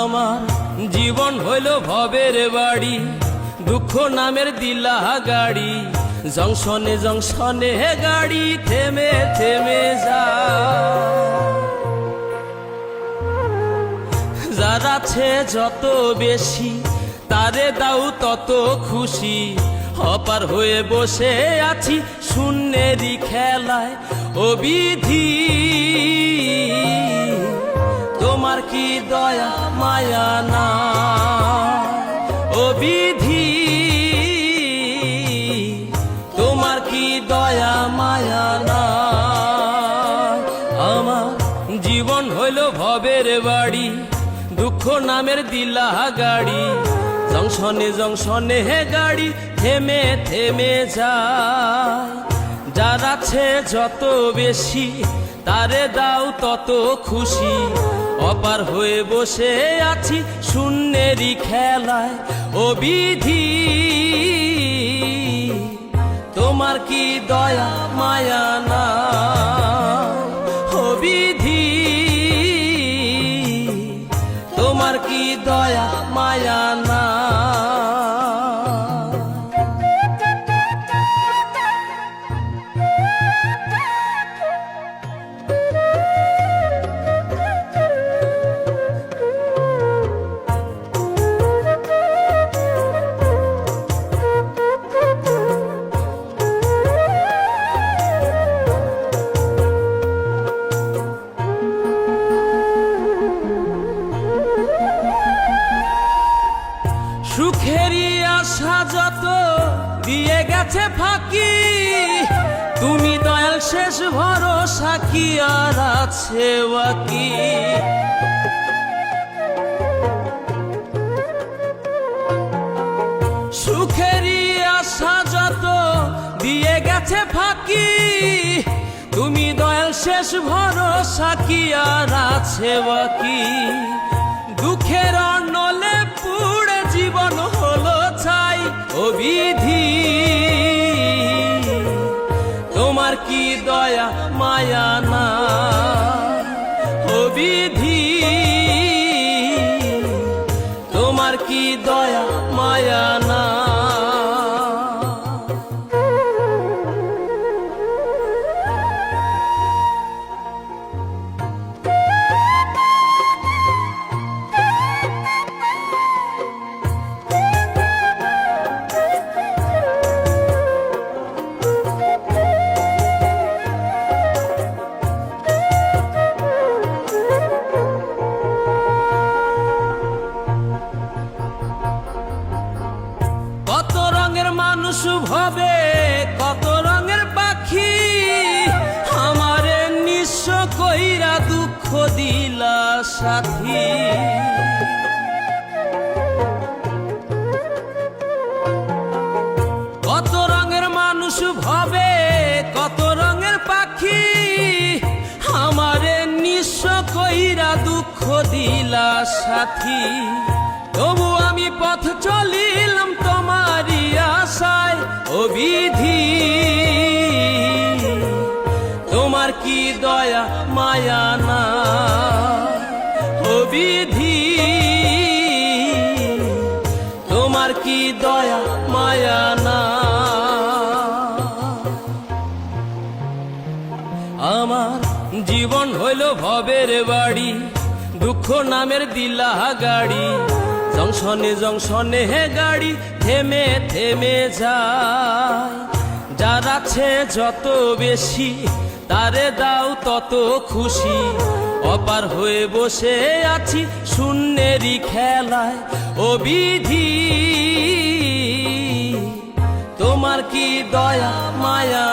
আমার জীবন হইল ভবের বাড়ি, দুঃখ নামের দিলা গাড়ি। জংশনে জংশনে গাড়ি থেমে থেমে যায়। যার আছে যত বেশি তারে দাও তত খুশি। অপার হয়ে বসে আছি শূন্যেরই খেলায়। ও বিধি তোমার কি দয়া মায়া না? ও বিধি তোমার কি দয়া মায়া না? আমার জীবন হইল ভবের বাড়ি, দুঃখ নামের দিলা গাড়ি। জংশনে জংশনে গাড়ি থেমে থেমে যায়। যার আছে যত বেশি তারে দাও তত খুশি। অপার হয়ে বসে আছি শূন্যেরই খেলায়। ও বিধি তোমার কি দয়া মায়া না? ও বিধি তোমার কি দয়া মায়া না? সুখেরই আশা যত দিয়ে গেছে ফাঁকি, তুমি দয়াল শেষ ভরসা কি আর আছে বাকি? সুখেরই আশা যত দিয়ে গেছে ফাঁকি, তুমি দয়াল শেষ ভরসা কি আর আছে বাকি? দুঃখের অনলে পুড়ে জীবন হলো ছাই। ও বিধি তোমার কি দয়া মায়া না? ও বিধি তোমার কি দয়া মায়া না? কত রঙের মানুষ ভবে কত রঙের পাখি, আমারে নিঃস্ব কইরা দুঃখ দিলা সাথী। কত রঙের মানুষ ভবে কত রঙের পাখি, আমারে নিঃস্ব কইরা দুঃখ দিলা সাথী। তবু আমি পথ চলিলাম তোমারই আশায়। ও বিধি তোমার কি দয়া মায়া না? ও বিধি তোমার কি দয়া মায়া না? আমার জীবন হইল ভবের বাড়ি, দুঃখ নামের দিলা গাড়ি। জংশনে জংশনে গাড়ি থেমে থেমে যায়। যার আছে যত বেশি তারে দাও তত খুশি। অপার হয়ে বসে আছি শূন্যেরই খেলায়। ও বিধি তোমার কি দয়া মায়া